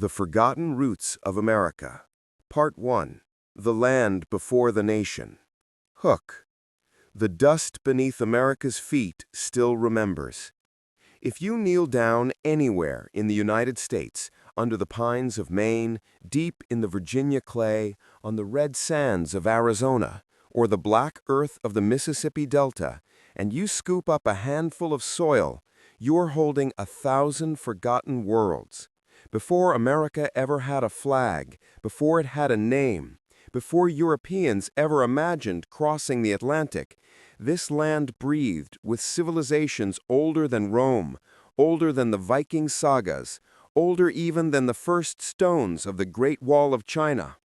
The Forgotten Roots of America. Part 1. The Land Before the Nation. Hook. The dust beneath America's feet still remembers. If you kneel down anywhere in the United States, under the pines of Maine, deep in the Virginia clay, on the red sands of Arizona, or the black earth of the Mississippi Delta, and you scoop up a handful of soil, you're holding 1,000 forgotten worlds. Before America ever had a flag, before it had a name, before Europeans ever imagined crossing the Atlantic, this land breathed with civilizations older than Rome, older than the Viking sagas, older even than the first stones of the Great Wall of China.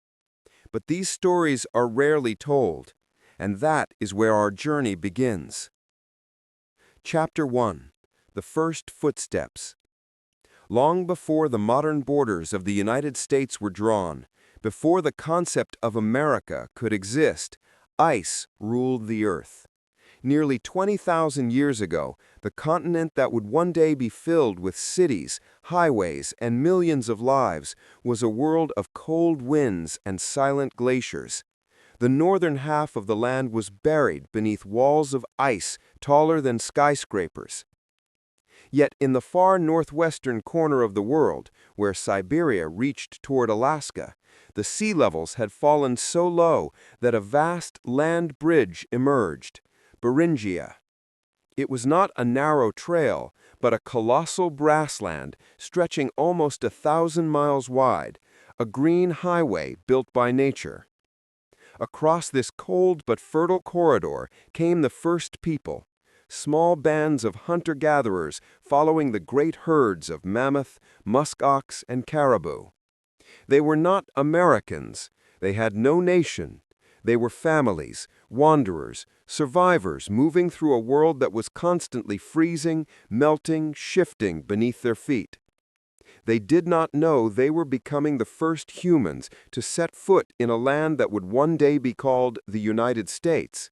But these stories are rarely told, and that is where our journey begins. Chapter 1. The First Footsteps. Long before the modern borders of the United States were drawn, before the concept of America could exist, ice ruled the earth. Nearly 20,000 years ago, the continent that would one day be filled with cities, highways, and millions of lives was a world of cold winds and silent glaciers. The northern half of the land was buried beneath walls of ice taller than skyscrapers. Yet in the far northwestern corner of the world, where Siberia reached toward Alaska, the sea levels had fallen so low that a vast land bridge emerged, Beringia. It was not a narrow trail, but a colossal grassland stretching almost 1,000 miles wide, a green highway built by nature. Across this cold but fertile corridor came the first people, small bands of hunter-gatherers following the great herds of mammoth, muskox, and caribou. They were not Americans. They had no nation. They were families, wanderers, survivors moving through a world that was constantly freezing, melting, shifting beneath their feet. They did not know they were becoming the first humans to set foot in a land that would one day be called the United States.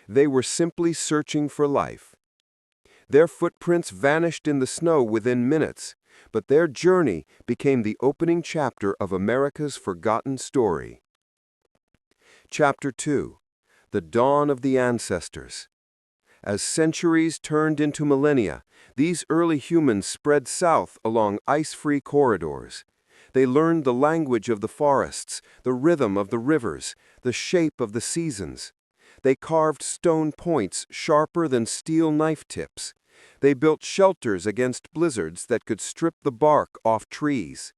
They were simply searching for life. Their footprints vanished in the snow within minutes, but their journey became the opening chapter of America's forgotten story. Chapter 2. The Dawn of the Ancestors. As centuries turned into millennia, these early humans spread south along ice-free corridors. They learned the language of the forests, the rhythm of the rivers, the shape of the seasons. They carved stone points sharper than steel knife tips. They built shelters against blizzards that could strip the bark off trees.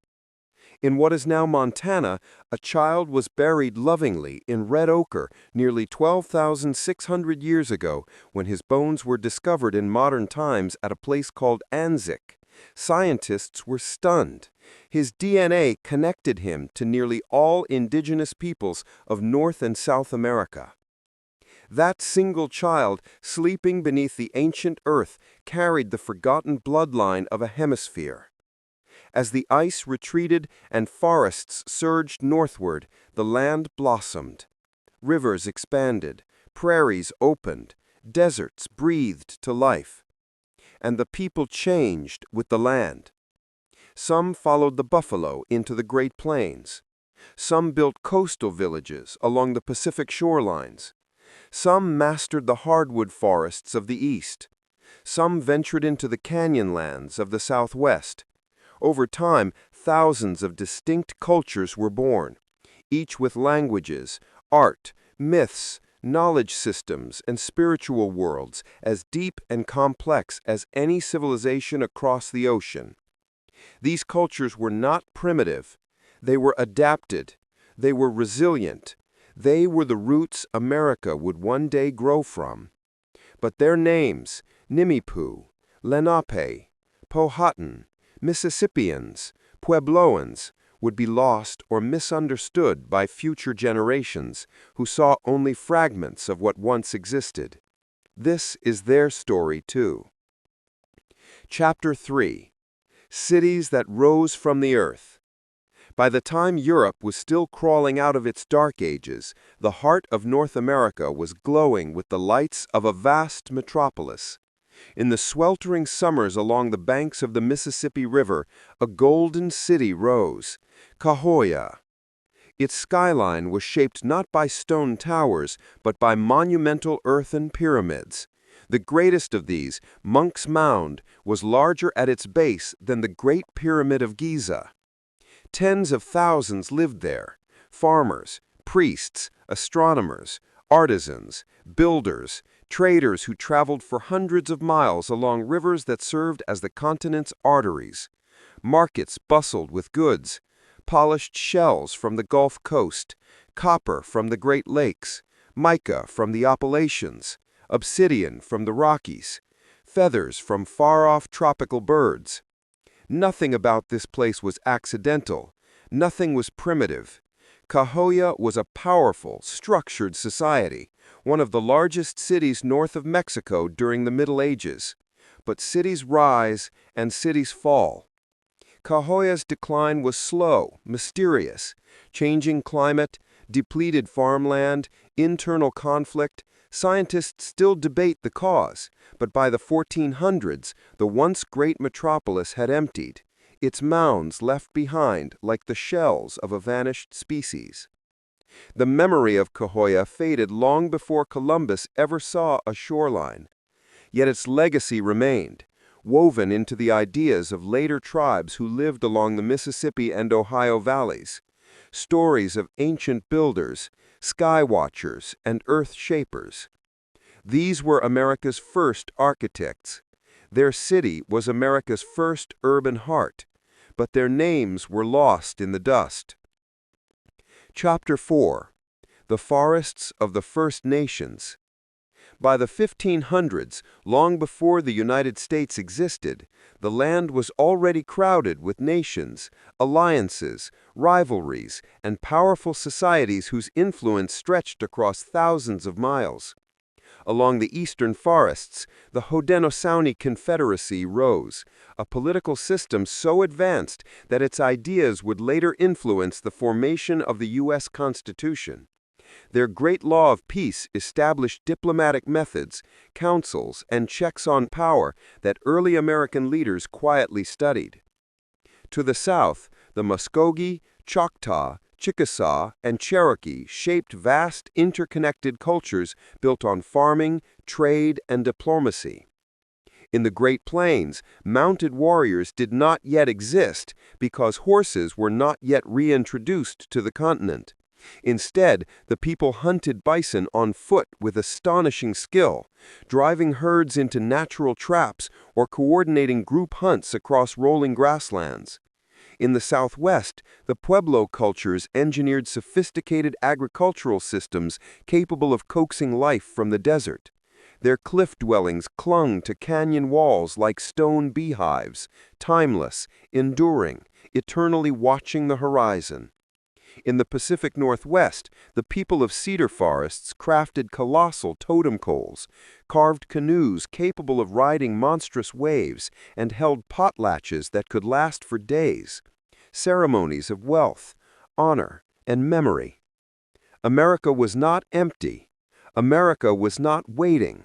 In what is now Montana, a child was buried lovingly in red ochre nearly 12,600 years ago when his bones were discovered in modern times at a place called Anzick. Scientists were stunned. His DNA connected him to nearly all indigenous peoples of North and South America. That single child, sleeping beneath the ancient earth, carried the forgotten bloodline of a hemisphere. As the ice retreated and forests surged northward, the land blossomed. Rivers expanded, prairies opened, deserts breathed to life. And the people changed with the land. Some followed the buffalo into the Great Plains. Some built coastal villages along the Pacific shorelines. Some mastered the hardwood forests of the east. Some ventured into the canyon lands of the southwest. Over time, thousands of distinct cultures were born, each with languages, art, myths, knowledge systems, and spiritual worlds as deep and complex as any civilization across the ocean. These cultures were not primitive. They were adapted. They were resilient. They were the roots America would one day grow from. But their names, Nimipu, Lenape, Powhatan, Mississippians, Puebloans, would be lost or misunderstood by future generations who saw only fragments of what once existed. This is their story too. Chapter 3. Cities that Rose from the Earth. By the time Europe was still crawling out of its dark ages, the heart of North America was glowing with the lights of a vast metropolis. In the sweltering summers along the banks of the Mississippi River, a golden city rose, Cahokia. Its skyline was shaped not by stone towers, but by monumental earthen pyramids. The greatest of these, Monk's Mound, was larger at its base than the Great Pyramid of Giza. Tens of thousands lived there: farmers, priests, astronomers, artisans, builders, traders who traveled for hundreds of miles along rivers that served as the continent's arteries. Markets bustled with goods: polished shells from the Gulf Coast, copper from the Great Lakes, mica from the Appalachians, obsidian from the Rockies, feathers from far-off tropical birds. Nothing about this place was accidental. Nothing was primitive. Cahokia was a powerful, structured society, one of the largest cities north of Mexico during the Middle Ages. But cities rise and cities fall. Cahokia's decline was slow, mysterious. Changing climate, depleted farmland, internal conflict. Scientists still debate the cause, but by the 1400s, the once great metropolis had emptied, its mounds left behind like the shells of a vanished species. The memory of Cahokia faded long before Columbus ever saw a shoreline. Yet its legacy remained, woven into the ideas of later tribes who lived along the Mississippi and Ohio valleys. Stories of ancient builders, sky watchers, and earth shapers. These were America's first architects. Their city was America's first urban heart, but their names were lost in the dust. Chapter 4. The Forests of the First Nations. By the 1500s, long before the United States existed, the land was already crowded with nations, alliances, rivalries, and powerful societies whose influence stretched across thousands of miles. Along the eastern forests, the Haudenosaunee Confederacy rose, a political system so advanced that its ideas would later influence the formation of the U.S. Constitution. Their great law of peace established diplomatic methods, councils, and checks on power that early American leaders quietly studied. To the south, the Muskogee, Choctaw, Chickasaw, and Cherokee shaped vast interconnected cultures built on farming, trade, and diplomacy. In the Great Plains, mounted warriors did not yet exist because horses were not yet reintroduced to the continent. Instead, the people hunted bison on foot with astonishing skill, driving herds into natural traps or coordinating group hunts across rolling grasslands. In the Southwest, the Pueblo cultures engineered sophisticated agricultural systems capable of coaxing life from the desert. Their cliff dwellings clung to canyon walls like stone beehives, timeless, enduring, eternally watching the horizon. In the Pacific Northwest, the people of cedar forests crafted colossal totem poles, carved canoes capable of riding monstrous waves, and held potlatches that could last for days. Ceremonies of wealth, honor, and memory. America was not empty. America was not waiting.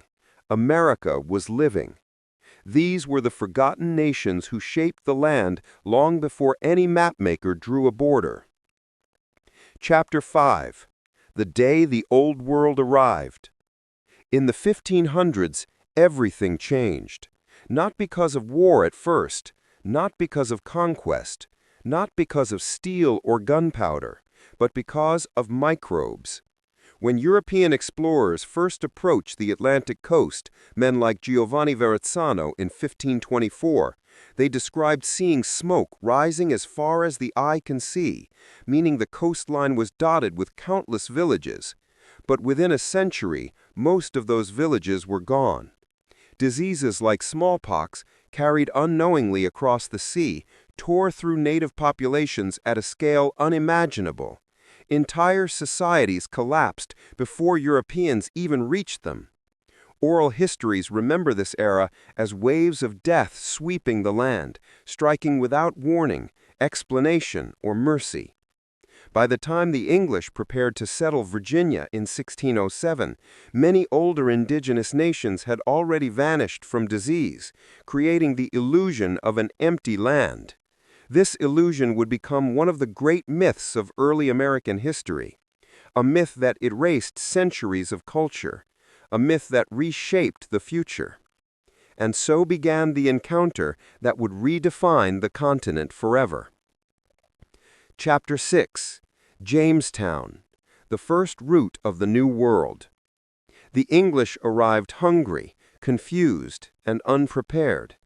America was living. These were the forgotten nations who shaped the land long before any mapmaker drew a border. Chapter 5. The Day the Old World Arrived. In the 1500s, everything changed. Not because of war at first, not because of conquest, not because of steel or gunpowder, but because of microbes. When European explorers first approached the Atlantic coast, men like Giovanni Verrazzano in 1524, they described seeing smoke rising as far as the eye can see, meaning the coastline was dotted with countless villages. But within a century, most of those villages were gone. Diseases like smallpox, carried unknowingly across the sea, tore through native populations at a scale unimaginable. Entire societies collapsed before Europeans even reached them. Oral histories remember this era as waves of death sweeping the land, striking without warning, explanation, or mercy. By the time the English prepared to settle Virginia in 1607, many older indigenous nations had already vanished from disease, creating the illusion of an empty land. This illusion would become one of the great myths of early American history, a myth that erased centuries of culture, a myth that reshaped the future. And so began the encounter that would redefine the continent forever. Chapter 6. Jamestown, the first root of the New World. The English arrived hungry, confused, and unprepared.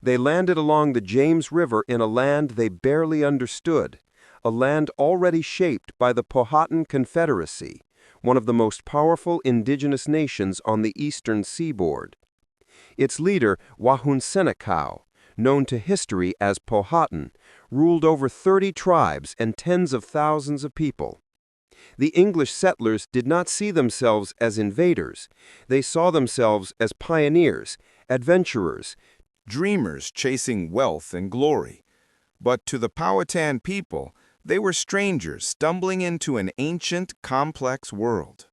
They landed along the James River in a land they barely understood, a land already shaped by the Powhatan Confederacy, one of the most powerful indigenous nations on the eastern seaboard. Its leader, Wahunsenacau, known to history as Powhatan, ruled over 30 tribes and tens of thousands of people. The English settlers did not see themselves as invaders. They saw themselves as pioneers, adventurers, dreamers chasing wealth and glory. But to the Powhatan people, they were strangers stumbling into an ancient, complex world.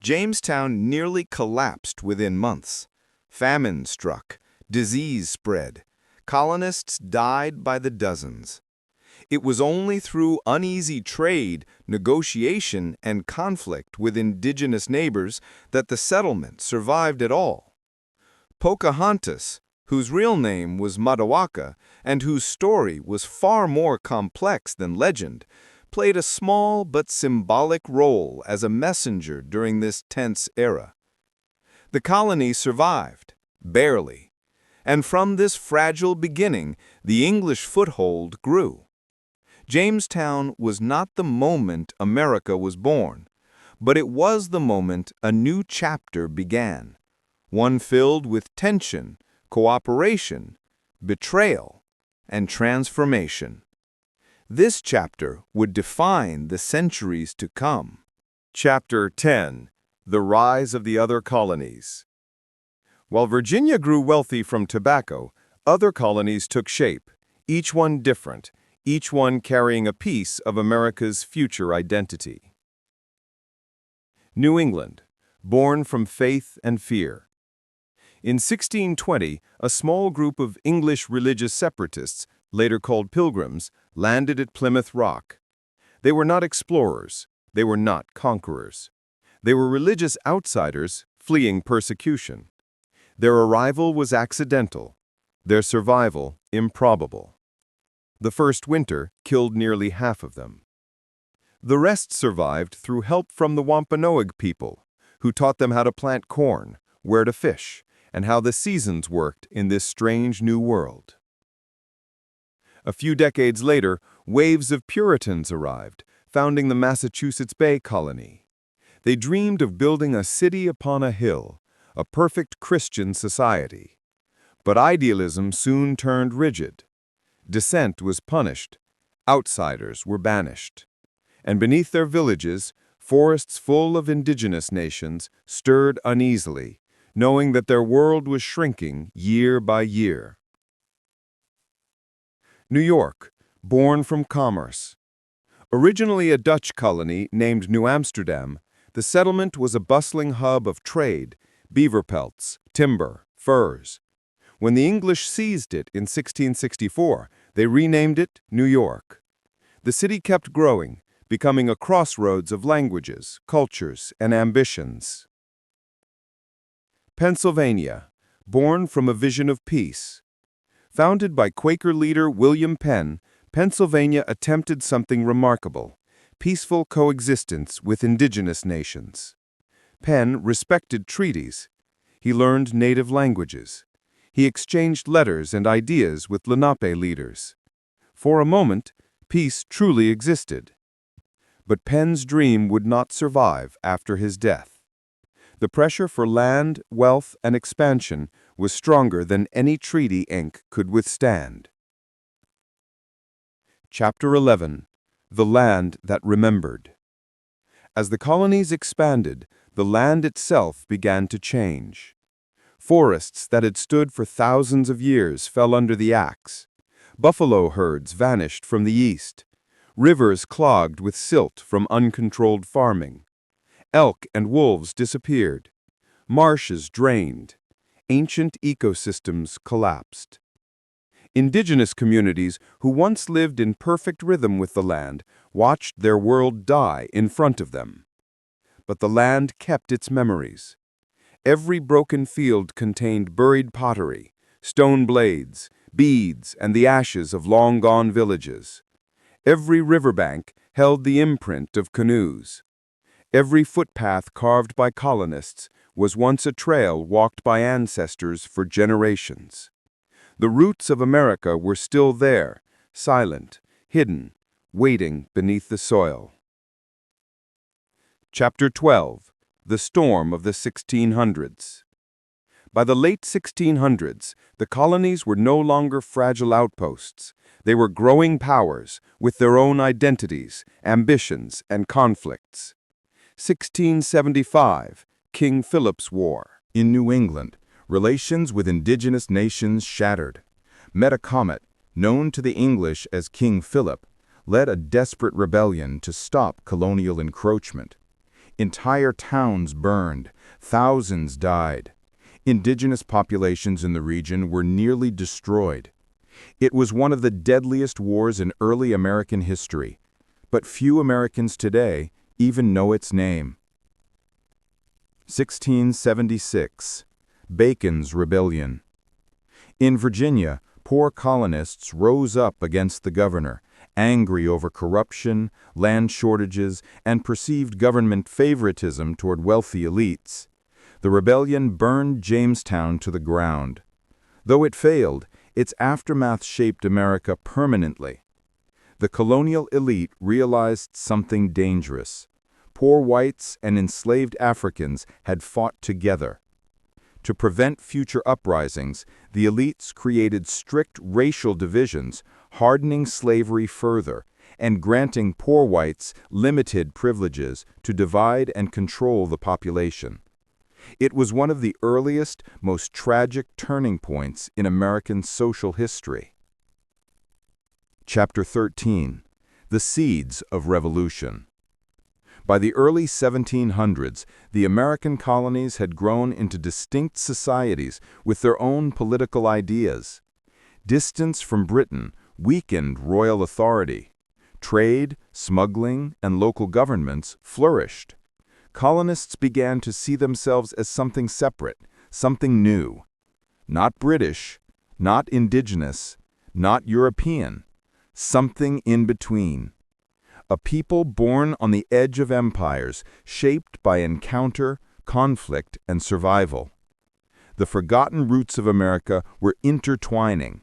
Jamestown nearly collapsed within months. Famine struck, disease spread. Colonists died by the dozens. It was only through uneasy trade, negotiation, and conflict with indigenous neighbors that the settlement survived at all. Pocahontas, whose real name was Matawaka and whose story was far more complex than legend, played a small but symbolic role as a messenger during this tense era. The colony survived, barely, and from this fragile beginning, the English foothold grew. Jamestown was not the moment America was born, but it was the moment a new chapter began, one filled with tension, cooperation, betrayal, and transformation. This chapter would define the centuries to come. Chapter 10. The Rise of the Other Colonies. While Virginia grew wealthy from tobacco, other colonies took shape, each one different, each one carrying a piece of America's future identity. New England, born from faith and fear. In 1620, a small group of English religious separatists, later called Pilgrims, landed at Plymouth Rock. They were not explorers, they were not conquerors. They were religious outsiders fleeing persecution. Their arrival was accidental, their survival improbable. The first winter killed nearly half of them. The rest survived through help from the Wampanoag people, who taught them how to plant corn, where to fish, and how the seasons worked in this strange new world. A few decades later, waves of Puritans arrived, founding the Massachusetts Bay Colony. They dreamed of building a city upon a hill, a perfect Christian society. But idealism soon turned rigid. Dissent was punished, outsiders were banished. And beneath their villages, forests full of indigenous nations stirred uneasily, knowing that their world was shrinking year by year. New York, born from commerce. Originally a Dutch colony named New Amsterdam, the settlement was a bustling hub of trade, beaver pelts, timber, furs. When the English seized it in 1664, they renamed it New York. The city kept growing, becoming a crossroads of languages, cultures, and ambitions. Pennsylvania, born from a vision of peace. Founded by Quaker leader William Penn, Pennsylvania attempted something remarkable: peaceful coexistence with indigenous nations. Penn respected treaties. He learned native languages. He exchanged letters and ideas with Lenape leaders. For a moment, peace truly existed. But Penn's dream would not survive after his death. The pressure for land, wealth, and expansion was stronger than any treaty ink could withstand. Chapter 11. The Land That Remembered. As the colonies expanded, the land itself began to change. Forests that had stood for thousands of years fell under the axe. Buffalo herds vanished from the east. rivers clogged with silt from uncontrolled farming. Elk and wolves disappeared. Marshes drained. Ancient ecosystems collapsed. Indigenous communities who once lived in perfect rhythm with the land watched their world die in front of them. But the land kept its memories. Every broken field contained buried pottery, stone blades, beads, and the ashes of long-gone villages. Every riverbank held the imprint of canoes. Every footpath carved by colonists was once a trail walked by ancestors for generations. The roots of America were still there, silent, hidden, waiting beneath the soil. Chapter 12. The Storm of the 1600s. By the late 1600s, the colonies were no longer fragile outposts. They were growing powers with their own identities, ambitions, and conflicts. 1675, King Philip's War. In New England, relations with indigenous nations shattered. Metacomet, known to the English as King Philip, led a desperate rebellion to stop colonial encroachment. Entire towns burned, thousands died. Indigenous populations in the region were nearly destroyed. It was one of the deadliest wars in early American history, but few Americans today even know its name. 1676. Bacon's Rebellion. In Virginia, poor colonists rose up against the governor, angry over corruption, land shortages, and perceived government favoritism toward wealthy elites. The rebellion burned Jamestown to the ground. Though it failed, its aftermath shaped America permanently. The colonial elite realized something dangerous. Poor whites and enslaved Africans had fought together. To prevent future uprisings, the elites created strict racial divisions, hardening slavery further, and granting poor whites limited privileges to divide and control the population. It was one of the earliest, most tragic turning points in American social history. Chapter 13. The Seeds of Revolution. By the early 1700s, the American colonies had grown into distinct societies with their own political ideas. Distance from Britain weakened royal authority. Trade, smuggling, and local governments flourished. Colonists began to see themselves as something separate, something new. Not British, not indigenous, not European. Something in between. A people born on the edge of empires, shaped by encounter, conflict, and survival. The forgotten roots of America were intertwining.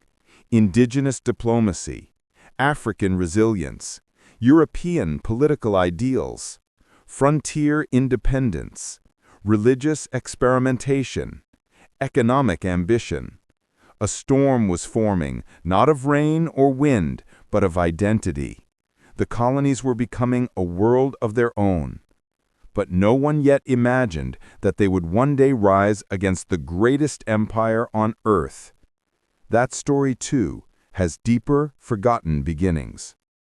Indigenous diplomacy, African resilience, European political ideals, frontier independence, religious experimentation, economic ambition. A storm was forming, not of rain or wind, but of identity. The colonies were becoming a world of their own. But no one yet imagined that they would one day rise against the greatest empire on earth. That story, too, has deeper, forgotten beginnings.